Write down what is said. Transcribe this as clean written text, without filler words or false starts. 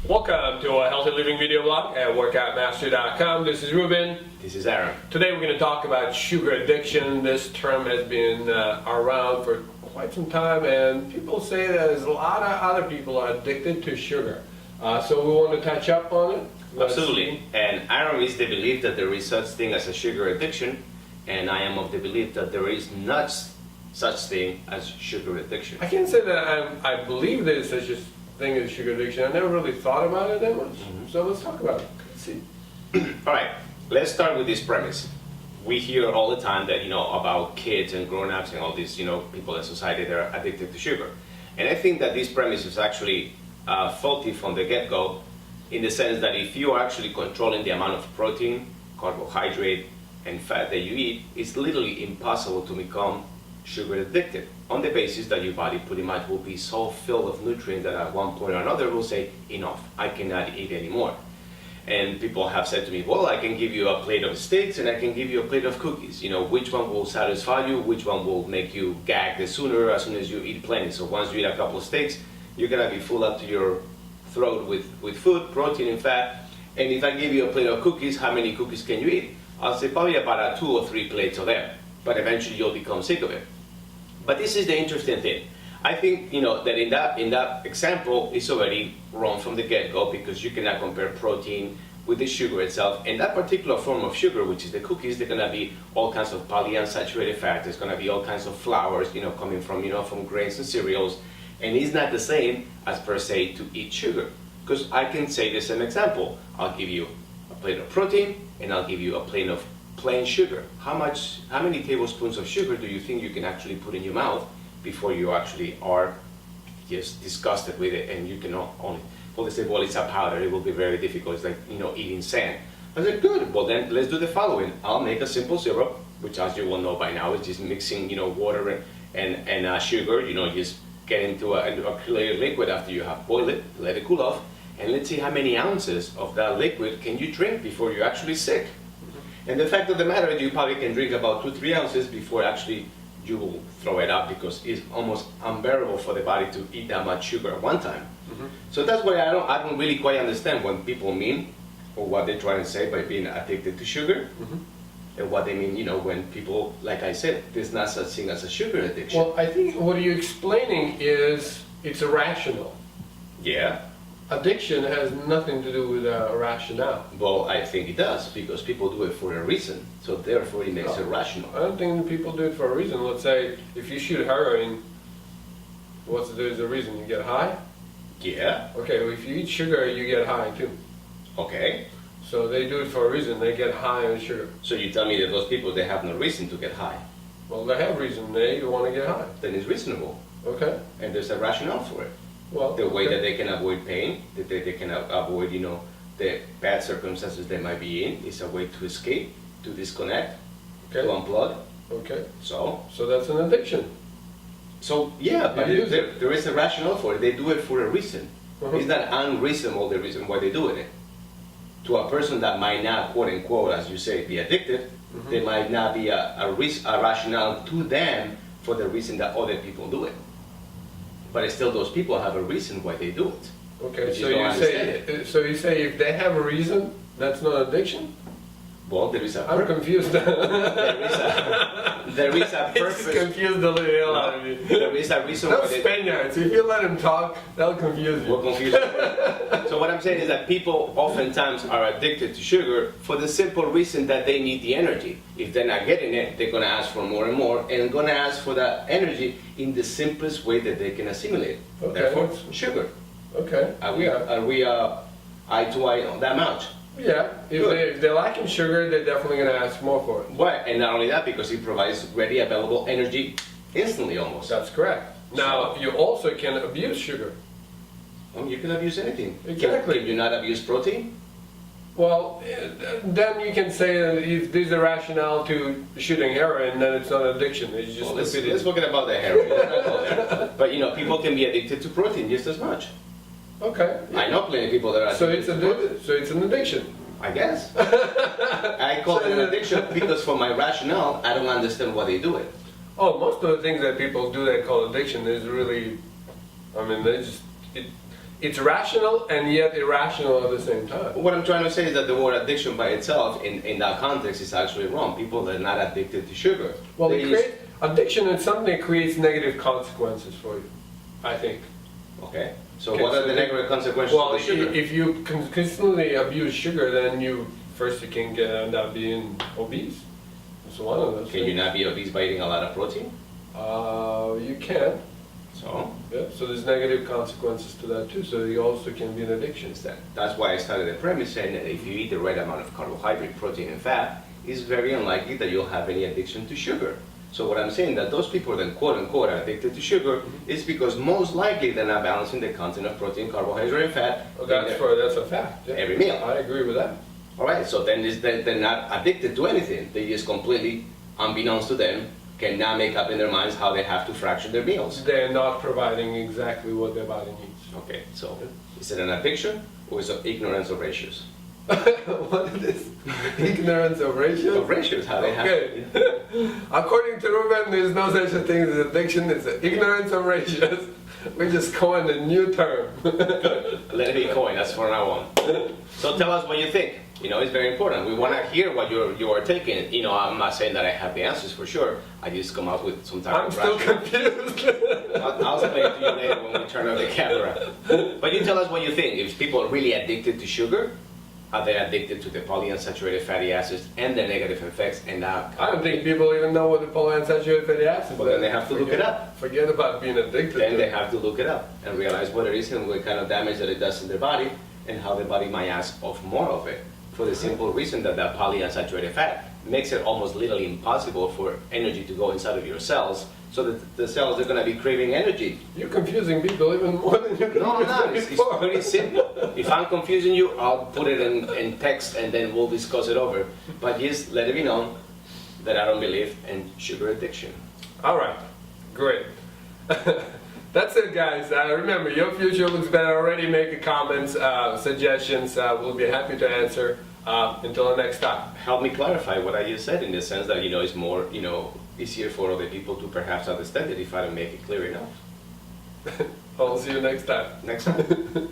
Welcome to a healthy living video blog at workoutmaster.com. This is Ruben. This is Aram. Today we're going to talk about sugar addiction. This term has been around for quite some time, and people say that there's a lot of other people are addicted to sugar. So we want to touch up on it. Absolutely. And Aram is the belief that there is such thing as a sugar addiction, and I am of the belief that there is not such thing as sugar addiction. I can't say that I believe there's such a thing as sugar addiction. I never really thought about it that much. So let's talk about it. Let's see. All right, let's start with this premise. We hear all the time that, about kids and grown-ups and all these, people in society that are addicted to sugar. And I think that this premise is actually faulty from the get-go, in the sense that if you are actually controlling the amount of protein, carbohydrate, and fat that you eat, it's literally impossible to become sugar addicted, on the basis that your body pretty much will be so filled of nutrients that at one point or another will say, enough, I cannot eat anymore. And people have said to me, well, I can give you a plate of steaks and I can give you a plate of cookies. Which one will satisfy you, which one will make you gag the sooner, as soon as you eat plenty. So once you eat a couple of steaks, you're gonna be full up to your throat with food, protein and fat. And if I give you a plate of cookies, how many cookies can you eat? I'll say probably about 2 or 3 plates of them, but eventually you'll become sick of it. But this is the interesting thing. I think that in that example it's already wrong from the get-go, because you cannot compare protein with the sugar itself. And that particular form of sugar, which is the cookies, they're gonna be all kinds of polyunsaturated fat. There's gonna be all kinds of flours, coming from grains and cereals. And it's not the same as per se to eat sugar. Because I can say the same example. I'll give you a plate of protein and I'll give you a plate of plain sugar. How many tablespoons of sugar do you think you can actually put in your mouth before you actually are just disgusted with it, and you can only, well, they say, well, it's a powder, it will be very difficult, it's like, eating sand. I said, good, well then let's do the following. I'll make a simple syrup, which as you will know by now is just mixing, water and sugar, just get into a clear liquid after you have boiled it, let it cool off, and let's see how many ounces of that liquid can you drink before you're actually sick. And the fact of the matter is you probably can drink about 2-3 ounces before actually you will throw it up, because it's almost unbearable for the body to eat that much sugar at one time. So that's why I don't really quite understand what people mean, or what they're trying to say by being addicted to sugar, and what they mean, when people, like I said, there's not such thing as a sugar addiction. Well, I think what you're explaining is it's irrational. Yeah. Addiction has nothing to do with rationale. Well, I think it does, because people do it for a reason, so therefore it makes it rational. I don't think people do it for a reason. Let's say if you shoot heroin, there's a reason? You get high? Yeah. Okay, well, if you eat sugar, you get high too. Okay. So they do it for a reason. They get high on sugar. So you tell me that those people, they have no reason to get high. Well, they have reason. They want to get high. Then it's reasonable. Okay. And there's a rationale for it. Well, the way that they can avoid pain, that they can avoid, the bad circumstances they might be in, is a way to escape, to disconnect, to unplug. Okay. So that's an addiction. So yeah, but there is a rationale for it. They do it for a reason. It's not unreasonable, the reason why they do it. To a person that might not, quote unquote, as you say, be addicted, there might not be a rationale to them for the reason that other people do it. But still, those people have a reason why they do it. Okay, so you say if they have a reason, that's not addiction? Well, there is a I'm confused. there is a purpose. It's confused the hell out of me. There is a reason why. why Those Spaniards, if you let them talk, they'll confuse you. We'll confuse you. So what I'm saying is that people oftentimes are addicted to sugar for the simple reason that they need the energy. If they're not getting it, they're going to ask for more and more, and going to ask for that energy in the simplest way that they can assimilate. Okay. Therefore, sugar. Okay. Are we eye to eye on that much? Yeah, if they're lacking sugar, they're definitely going to ask more for it. Right, and not only that, because it provides ready available energy instantly almost. That's correct. Now, you also can abuse sugar. Well, you can abuse anything. Exactly. Can you not abuse protein? Well, then you can say that if there's a rationale to shooting heroin, then it's not addiction. It's just let's forget about the heroin. Let's not go there. But people can be addicted to protein just as much. Okay. I know plenty of people that are addicted to protein. So it's an addiction. I guess. I call it an addiction because for my rationale, I don't understand why they do it. Oh, most of the things that people do that call addiction is really, I mean, it's rational and yet irrational at the same time. What I'm trying to say is that the word addiction by itself, in that context, is actually wrong. People that are not addicted to sugar. Well, they addiction is something that creates negative consequences for you, I think. Okay. So Okay, what are so the negative consequences Well, of the sugar? if you consistently abuse sugar, then you can end up being obese. It's one of those Can you things. not be obese by eating a lot of protein? You can. So Yeah. So there's negative consequences to that too. So you also can be an addiction. that's why I started the premise saying that if you eat the right amount of carbohydrate, protein, and fat, it's very unlikely that you'll have any addiction to sugar. So what I'm saying that those people that quote unquote are addicted to sugar is because most likely they're not balancing the content of protein, carbohydrate, and fat Well, in that's a fact. Yeah. every meal. I agree with that. All right, so then they're not addicted to anything. They just completely, unbeknownst to them, cannot make up in their minds how they have to fraction their meals. They're not providing exactly what their body needs. Okay, so is it an addiction or is it ignorance of ratios? What is this? Ignorance of ratios? Of ratios, how they have. Okay. According to Ruben, there's no such a thing as addiction. It's ignorance of ratios. We just coined a new term. Let it be coin, that's for now on. So tell us what you think. You know, it's very important. We want to hear what you are taking. You know, I'm not saying that I have the answers for sure. I just come up with some type I'm of still rational. confused. I'll explain it to you later when we turn on the camera. But you tell us what you think. If people are really addicted to sugar, are they addicted to the polyunsaturated fatty acids and the negative effects and not? I don't think people even know what the polyunsaturated fatty acids Well, then they have to look it up. Forget about being addicted Then to they it. have to look it up and realize what it is and what kind of damage that it does in their body and how the body might ask of more of it. For the simple reason that that polyunsaturated fat makes it almost literally impossible for energy to go inside of your cells, so that the cells are going to be craving energy. You're confusing people even more than you're No, I'm not. It's before. pretty simple. If I'm confusing you, I'll put it in text and then we'll discuss it over. But just let it be known that I don't believe in sugar addiction. All right, great. That's it, guys. Remember, your future looks better already. Make comments, suggestions. We'll be happy to answer. Until the next time. Help me clarify what I just said in the sense that, it's more, easier for other people to perhaps understand it if I don't make it clear enough. I'll see you next time. Next time.